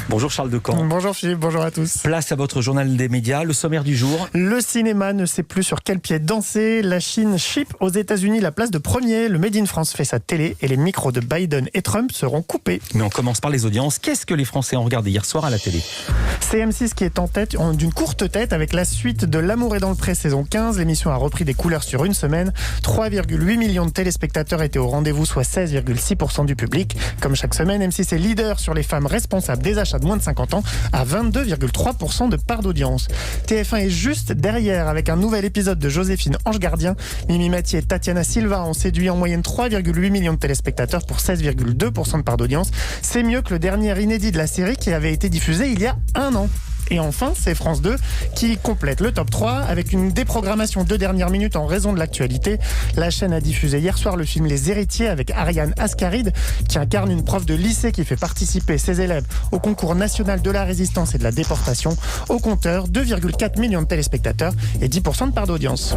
Bonjour Charles Decamp. Bonjour Philippe, bonjour à tous. Place à votre journal des médias, le sommaire du jour. Le cinéma ne sait plus sur quel pied danser. La Chine chip aux États-Unis la place de premier. Le Made in France fait sa télé et les micros de Biden et Trump seront coupés. Mais on commence par les audiences. Qu'est-ce que les Français ont regardé hier soir à la télé? C'est M6 qui est en tête d'une courte tête avec la suite de L'amour est dans le pré saison 15. L'émission a repris des couleurs sur une semaine. 3,8 millions de téléspectateurs étaient au rendez-vous, soit 16,6% du public. Comme chaque semaine, M6 est leader sur les femmes responsables des achats de moins de 50 ans à 22,3% de part d'audience. TF1 est juste derrière avec un nouvel épisode de Joséphine Ange Gardien. Mimi Mathieu et Tatiana Silva ont séduit en moyenne 3,8 millions de téléspectateurs pour 16,2% de part d'audience. C'est mieux que le dernier inédit de la série qui avait été diffusé il y a un an. Et enfin, c'est France 2 qui complète le top 3 avec une déprogrammation de dernière minute en raison de l'actualité. La chaîne a diffusé hier soir le film Les Héritiers avec Ariane Ascaride qui incarne une prof de lycée qui fait participer ses élèves au concours national de la résistance et de la déportation. Au compteur, 2,4 millions de téléspectateurs et 10% de part d'audience.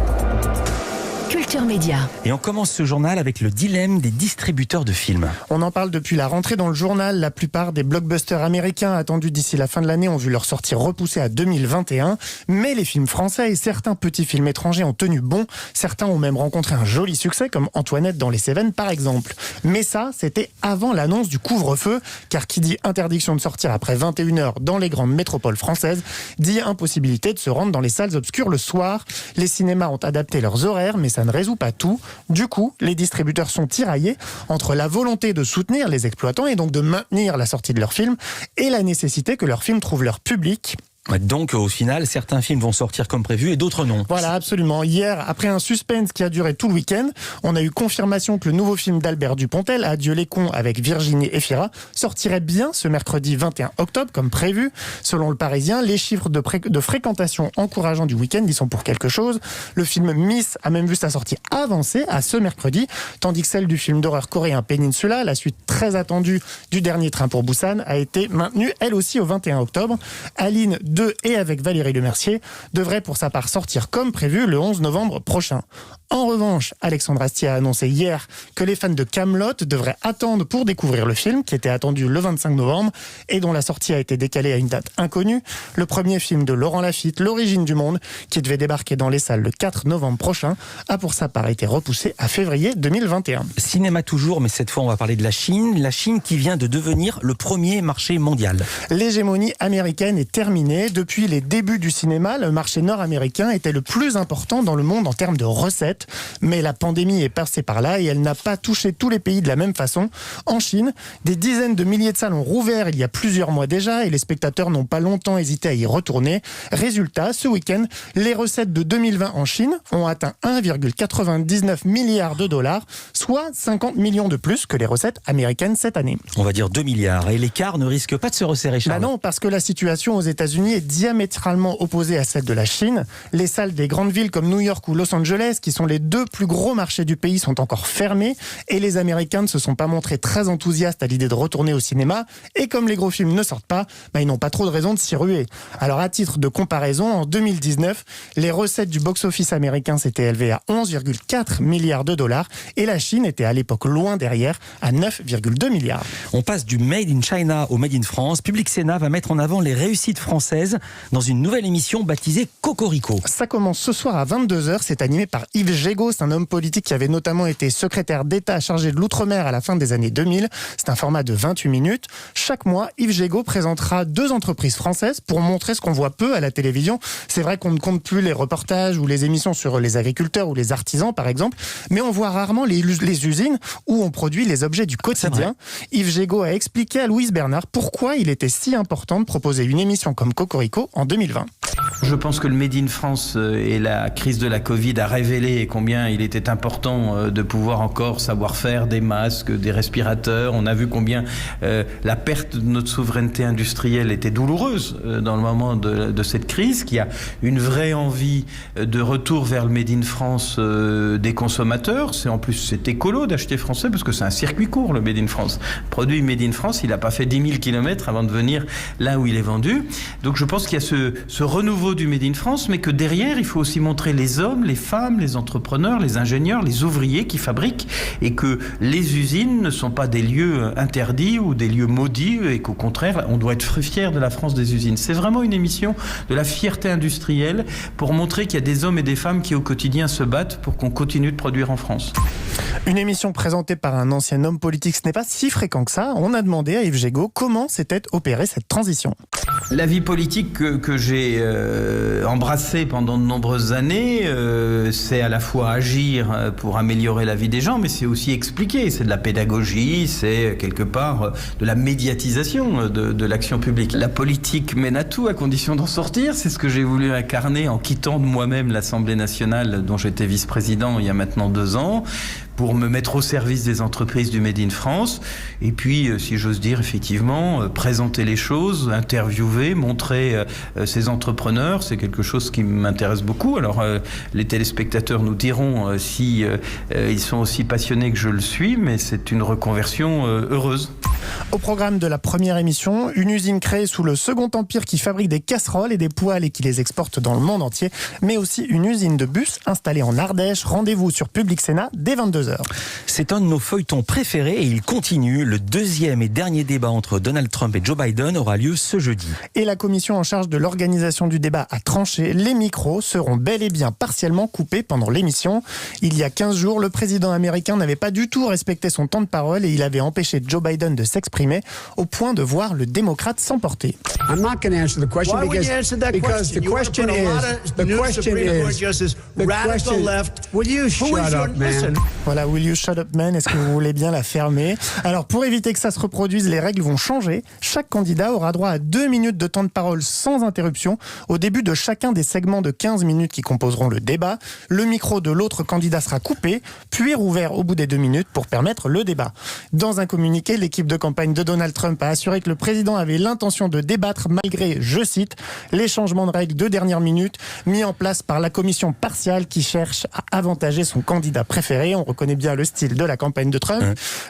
Culture Média. Et on commence ce journal avec le dilemme des distributeurs de films. On en parle depuis la rentrée dans le journal. La plupart des blockbusters américains attendus d'ici la fin de l'année ont vu leur sortie repoussée à 2021. Mais les films français et certains petits films étrangers ont tenu bon. Certains ont même rencontré un joli succès, comme Antoinette dans les Cévennes par exemple. Mais ça, c'était avant l'annonce du couvre-feu. Car qui dit interdiction de sortir après 21h dans les grandes métropoles françaises, dit impossibilité de se rendre dans les salles obscures le soir. Les cinémas ont adapté leurs horaires, mais ça ne résout pas tout. Du coup, les distributeurs sont tiraillés entre la volonté de soutenir les exploitants et donc de maintenir la sortie de leurs films et la nécessité que leurs films trouvent leur public. Donc au final, certains films vont sortir comme prévu et d'autres non. Voilà, absolument. Hier, après un suspense qui a duré tout le week-end, on a eu confirmation que le nouveau film d'Albert Dupontel, Adieu les cons avec Virginie Efira, sortirait bien ce mercredi 21 octobre comme prévu. Selon le Parisien, les chiffres de fréquentation encourageants du week-end y sont pour quelque chose. Le film Miss a même vu sa sortie avancée à ce mercredi, tandis que celle du film d'horreur coréen Peninsula, la suite très attendue du dernier train pour Busan, a été maintenue elle aussi au 21 octobre. Aline 2 et avec Valérie Lemercier devrait pour sa part sortir comme prévu le 11 novembre prochain. En revanche, Alexandre Astier a annoncé hier que les fans de Kaamelott devraient attendre pour découvrir le film qui était attendu le 25 novembre et dont la sortie a été décalée à une date inconnue. Le premier film de Laurent Lafitte, L'origine du monde, qui devait débarquer dans les salles le 4 novembre prochain, a pour sa part été repoussé à février 2021. Cinéma toujours, mais cette fois on va parler de la Chine. La Chine qui vient de devenir le premier marché mondial. L'hégémonie américaine est terminée. Depuis les débuts du cinéma, le marché nord-américain était le plus important dans le monde en termes de recettes. Mais la pandémie est passée par là et elle n'a pas touché tous les pays de la même façon. En Chine, des dizaines de milliers de salles ont rouvert il y a plusieurs mois déjà et les spectateurs n'ont pas longtemps hésité à y retourner. Résultat, ce week-end, les recettes de 2020 en Chine ont atteint 1,99 milliard de dollars, soit 50 millions de plus que les recettes américaines cette année. On va dire 2 milliards. Et l'écart ne risque pas de se resserrer, Charles. Non, parce que la situation aux États-Unis est diamétralement opposée à celle de la Chine. Les salles des grandes villes comme New York ou Los Angeles, qui sont les deux plus gros marchés du pays, sont encore fermés et les Américains ne se sont pas montrés très enthousiastes à l'idée de retourner au cinéma. Et comme les gros films ne sortent pas, ils n'ont pas trop de raison de s'y ruer. Alors à titre de comparaison, en 2019, les recettes du box-office américain s'étaient élevées à 11,4 milliards de dollars et la Chine était à l'époque loin derrière à 9,2 milliards. On passe du Made in China au Made in France. Public Sénat va mettre en avant les réussites françaises dans une nouvelle émission baptisée Cocorico. Ça commence ce soir à 22h, c'est animé par Yves Gégaud, c'est un homme politique qui avait notamment été secrétaire d'État chargé de l'Outre-mer à la fin des années 2000. C'est un format de 28 minutes. Chaque mois, Yves Gégaud présentera 2 entreprises françaises pour montrer ce qu'on voit peu à la télévision. C'est vrai qu'on ne compte plus les reportages ou les émissions sur les agriculteurs ou les artisans par exemple, mais on voit rarement les usines où on produit les objets du quotidien. Yves Gégaud a expliqué à Louise Bernard pourquoi il était si important de proposer une émission comme Cocorico en 2020. Je pense que le Made in France et la crise de la Covid a révélé combien il était important de pouvoir encore savoir faire des masques, des respirateurs. On a vu combien la perte de notre souveraineté industrielle était douloureuse dans le moment de cette crise, qu'il y a une vraie envie de retour vers le Made in France des consommateurs. C'est écolo d'acheter français parce que c'est un circuit court, le Made in France. Le produit Made in France, il n'a pas fait 10 000 km avant de venir là où il est vendu. Donc je pense qu'il y a ce renouveau renouveau du Made in France, mais que derrière, il faut aussi montrer les hommes, les femmes, les entrepreneurs, les ingénieurs, les ouvriers qui fabriquent, et que les usines ne sont pas des lieux interdits ou des lieux maudits, et qu'au contraire, on doit être fier de la France des usines. C'est vraiment une émission de la fierté industrielle pour montrer qu'il y a des hommes et des femmes qui au quotidien se battent pour qu'on continue de produire en France. Une émission présentée par un ancien homme politique, ce n'est pas si fréquent que ça. On a demandé à Yves Gégaud comment s'était opérée cette transition. La vie politique que j'ai embrassée pendant de nombreuses années, c'est à la fois agir pour améliorer la vie des gens, mais c'est aussi expliquer. C'est de la pédagogie, c'est quelque part de la médiatisation de l'action publique. La politique mène à tout à condition d'en sortir. C'est ce que j'ai voulu incarner en quittant de moi-même l'Assemblée nationale dont j'étais vice-président il y a maintenant 2 ans, pour me mettre au service des entreprises du Made in France. Et puis, si j'ose dire, effectivement, présenter les choses, interviewer, montrer ces entrepreneurs, c'est quelque chose qui m'intéresse beaucoup. Alors, les téléspectateurs nous diront si ils sont aussi passionnés que je le suis, mais c'est une reconversion heureuse. Au programme de la première émission, une usine créée sous le Second Empire qui fabrique des casseroles et des poêles et qui les exporte dans le monde entier, mais aussi une usine de bus installée en Ardèche. Rendez-vous sur Public Sénat dès 22h. C'est un de nos feuilletons préférés et il continue. Le 2e et dernier débat entre Donald Trump et Joe Biden aura lieu ce jeudi. Et la commission en charge de l'organisation du débat a tranché. Les micros seront bel et bien partiellement coupés pendant l'émission. Il y a 15 jours, le président américain n'avait pas du tout respecté son temps de parole et il avait empêché Joe Biden de s'exprimer au point de voir le démocrate s'emporter. I'm not going to answer the question because the question is radical left. Will you shut up, man? Voilà, will you shut up, man? Est-ce que vous voulez bien la fermer? Alors, pour éviter que ça se reproduise, les règles vont changer. Chaque candidat aura droit à 2 minutes de temps de parole sans interruption au début de chacun des segments de 15 minutes qui composeront le débat. Le micro de l'autre candidat sera coupé, puis rouvert au bout des 2 minutes pour permettre le débat. Dans un communiqué, l'équipe de campagne de Donald Trump a assuré que le président avait l'intention de débattre malgré, je cite, les changements de règles de dernière minute mis en place par la commission partiale qui cherche à avantager son candidat préféré. On reconnaît bien le style de la campagne de Trump.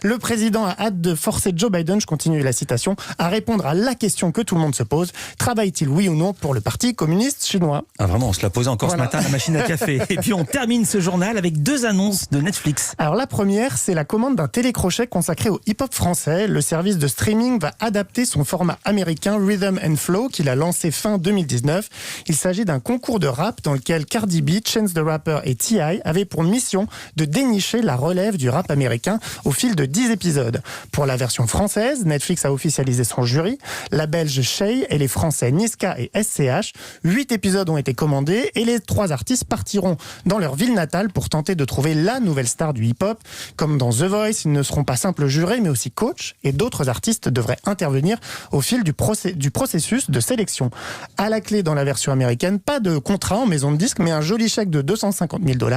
Le président a hâte de forcer Joe Biden, je continue la citation, à répondre à la question que tout le monde se pose. Travaille-t-il, oui ou non, pour le Parti communiste chinois? Ah vraiment, on se l'a posé encore ce matin à la machine à café. Et puis on termine ce journal avec 2 annonces de Netflix. Alors la première, c'est la commande d'un télécrochet consacré au hip-hop français. Le service de streaming va adapter son format américain Rhythm and Flow qu'il a lancé fin 2019. Il s'agit d'un concours de rap dans lequel Cardi B, Chance the Rapper et T.I. avaient pour mission de dénicher la relève du rap américain au fil de 10 épisodes. Pour la version française, Netflix a officialisé son jury, la belge Shay et les français Niska et SCH. 8 épisodes ont été commandés et les 3 artistes partiront dans leur ville natale pour tenter de trouver la nouvelle star du hip-hop. Comme dans The Voice, ils ne seront pas simples jurés mais aussi coachs et d'autres artistes devraient intervenir au fil du processus de sélection. À la clé dans la version américaine, pas de contrat en maison de disque mais un joli chèque de $250 000.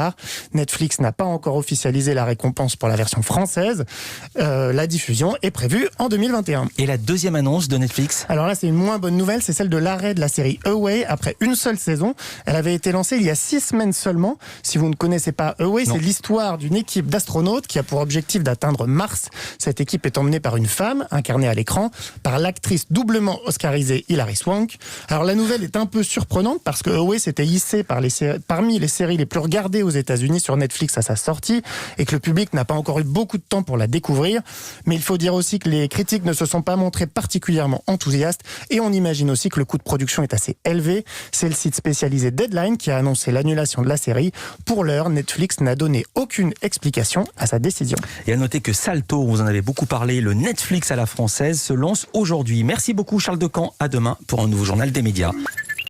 Netflix n'a pas encore officialisé la récompense pour la version française. La diffusion est prévue en 2021. Et la deuxième annonce de Netflix? Alors là, c'est une moins bonne nouvelle, c'est celle de l'arrêt de la série Away après une seule saison. Elle avait été lancée il y a 6 semaines seulement. Si vous ne connaissez pas Away, c'est l'histoire d'une équipe d'astronautes qui a pour objectif d'atteindre Mars. Cette équipe est emmenée par une femme, incarnée à l'écran, par l'actrice doublement oscarisée Hilary Swank. Alors la nouvelle est un peu surprenante parce que Away s'était hissé parmi les séries les plus regardées aux États-Unis sur Netflix à sa sortie et que le public n'a pas encore eu beaucoup de temps pour la découvrir. Mais il faut dire aussi que les critiques ne se sont pas montrées particulièrement enthousiastes et on imagine aussi que le coût de production est assez élevé. C'est le site spécialisé Deadline qui a annoncé l'annulation de la série. Pour l'heure, Netflix n'a donné aucune explication à sa décision. Et à noter que Salto, vous en avez beaucoup parlé, le Netflix à la française se lance aujourd'hui. Merci beaucoup Charles Decamp, à demain pour un nouveau journal des médias.